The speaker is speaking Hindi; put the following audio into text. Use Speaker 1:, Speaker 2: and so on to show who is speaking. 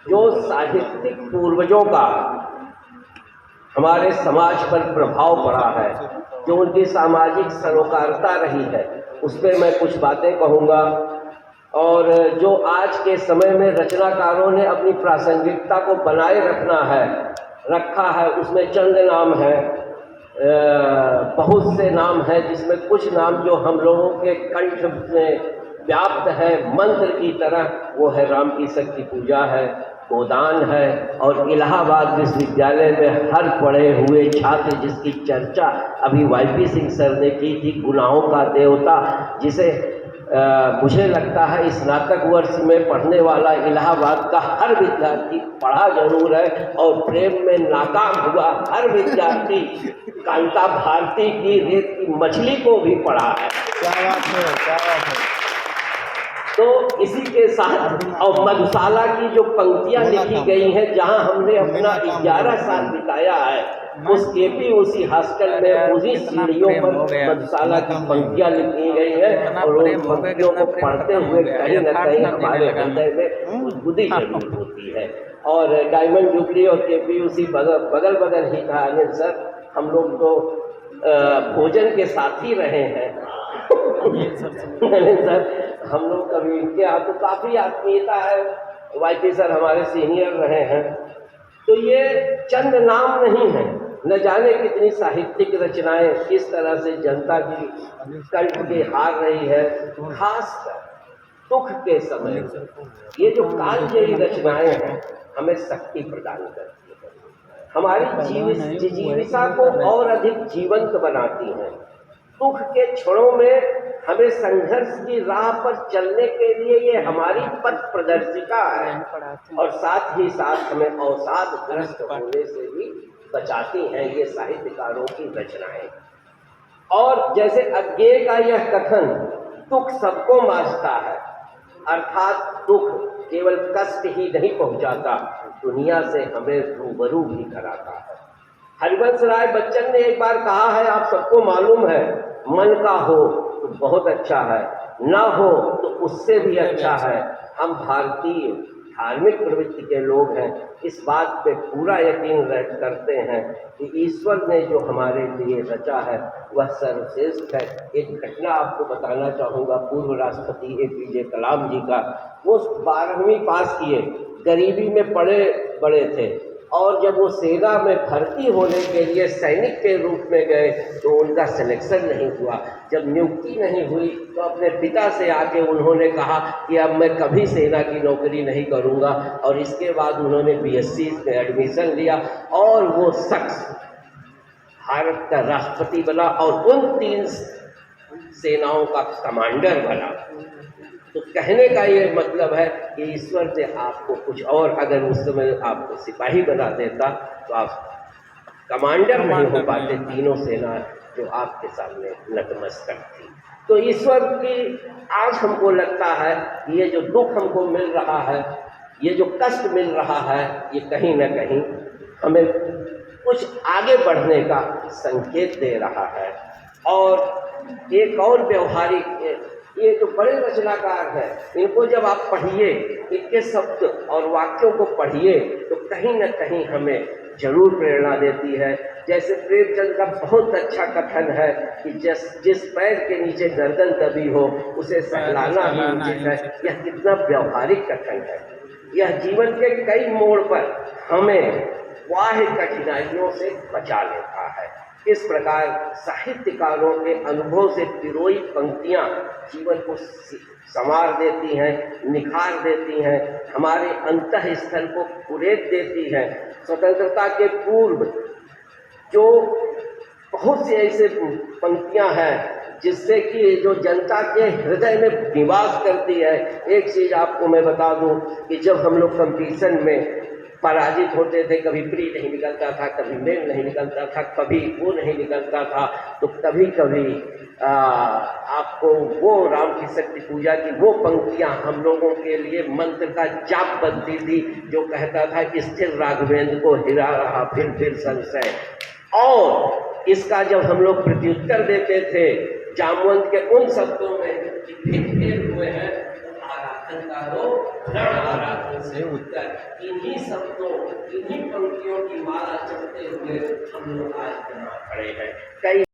Speaker 1: जो साहित्यिक पूर्वजों का हमारे समाज पर प्रभाव पड़ा है, जो उनकी सामाजिक सरोकारता रही है, उस पर मैं कुछ बातें कहूँगा। और जो आज के समय में रचनाकारों ने अपनी प्रासंगिकता को बनाए रखा है, उसमें चंद नाम है, बहुत से नाम हैं, जिसमें कुछ नाम जो हम लोगों के कंठ में व्याप्त है मंत्र की तरह, वो है राम की शक्ति पूजा है, गोदान है, और इलाहाबाद विश्वविद्यालय में हर पढ़े हुए छात्र जिसकी चर्चा अभी वाईपी सिंह सर ने की थी, गुनाहों का देवता, जिसे मुझे लगता है स्नातक वर्ष में पढ़ने वाला इलाहाबाद का हर विद्यार्थी पढ़ा जरूर है, और प्रेम में नाकाम हुआ हर विद्यार्थी कांता भारती की रेत की मछली को भी पढ़ा है।
Speaker 2: क्या बात है, क्या बात है।
Speaker 1: तो इसी के साथ और मधुशाला की जो पंक्तियां लिखी गई हैं, जहां हमने अपना 11 साल बिताया है, उस केपी उसी हॉस्टल में उसी सीढ़ियों पर मधुशाला की पंक्तियां लिखी गई हैं, और उन पंक्तियों को पढ़ते हुए कहीं न कहीं हमारे हृदय में बुद्धि जरूर होती है। और डायमंड जुबली और केपी उसी बगल बगल ही था अनिल सर, हम लोग तो भोजन के साथी रहे हैं। सर हम लोग कभी इनके यहाँ तो काफ़ी आत्मीयता है, वाईपी सर हमारे सीनियर रहे हैं। तो ये चंद नाम नहीं है, न जाने कितनी साहित्यिक रचनाएं किस तरह से जनता की कंठ के हार रही है, खासकर दुख के समय ये जो कालजयी रचनाएं हैं हमें शक्ति प्रदान करती है, हमारी जीविका को और अधिक जीवंत बनाती हैं। दुख के क्षणों में हमें संघर्ष की राह पर चलने के लिए ये हमारी पथ प्रदर्शिका है, और साथ ही साथ हमें अवसादग्रस्त होने से भी बचाती हैं ये साहित्यकारों की रचनाएं। और जैसे अज्ञेय का यह कथन, दुख सबको मांझता है, अर्थात दुख केवल कष्ट ही नहीं पहुंचाता, दुनिया से हमें रूबरू भी कराता है। हरिवंश राय बच्चन ने एक बार कहा है, आप सबको मालूम है, मन का हो तो बहुत अच्छा है, ना हो तो उससे भी अच्छा है। हम भारतीय धार्मिक प्रवृत्ति के लोग हैं, इस बात पे पूरा यकीन करते हैं कि ईश्वर ने जो हमारे लिए रचा है वह सर्वश्रेष्ठ है। एक घटना आपको बताना चाहूँगा, पूर्व राष्ट्रपति APJ कलाम जी का। वो 12वीं पास किए, गरीबी में पड़े बड़े थे, और जब वो सेना में भर्ती होने के लिए सैनिक के रूप में गए तो उनका सिलेक्शन नहीं हुआ। जब नियुक्ति नहीं हुई तो अपने पिता से आके उन्होंने कहा कि अब मैं कभी सेना की नौकरी नहीं करूंगा, और इसके बाद उन्होंने BSc में एडमिशन लिया, और वो शख्स भारत का राष्ट्रपति बना और उन 3 सेनाओं का कमांडर बना। तो कहने का ये मतलब है कि ईश्वर ने आपको कुछ और, अगर उस समय आपको सिपाही बना देता तो आप कमांडर नहीं हो पाते, तीनों सेना जो आपके सामने नतमस्तक थी। तो ईश्वर की आज हमको लगता है कि ये जो दुख हमको मिल रहा है, ये जो कष्ट मिल रहा है, ये कहीं न कहीं हमें कुछ आगे बढ़ने का संकेत दे रहा है। और एक और व्यवहारिक, ये जो बड़े रचनाकार हैं, इनको जब आप पढ़िए, इनके शब्द और वाक्यों को पढ़िए, तो कहीं न कहीं हमें जरूर प्रेरणा देती है। जैसे प्रेमचंद का बहुत अच्छा कथन है कि जिस पैर के नीचे गर्दन दबी हो उसे सहलाना ही उचित है। यह कितना व्यवहारिक कथन है। यह जीवन के कई मोड़ पर हमें बाह्य कठिनाइयों से बचा लेता है। इस प्रकार साहित्यकारों के अनुभव से पिरोई पंक्तियां जीवन को संवार देती हैं, निखार देती हैं, हमारे अंतःस्थल को कुरेद देती हैं। स्वतंत्रता के पूर्व जो बहुत सी ऐसे पंक्तियां हैं जिससे कि जो जनता के हृदय में निवास करती है। एक चीज़ आपको मैं बता दूं कि जब हम लोग कंपटीशन में पराजित होते थे, कभी प्री नहीं निकलता था, कभी मेल नहीं निकलता था, कभी वो नहीं निकलता था, तो कभी कभी आपको वो राम की शक्ति पूजा की वो पंक्तियां हम लोगों के लिए मंत्र का जाप बनती थी, जो कहता था स्थिर राघवेंद्र को हिरा रहा फिर संशय। और इसका जब हम लोग प्रत्युत्तर देते थे जामवंत के उन शब्दों में कि फिर हुए हैं आराधन का लो रण आराधन से उठकर इन्हीं शब्दों, इन्हीं पंक्तियों की माला चढ़ते हुए हम लोग आज यहाँ खड़े हैं। कई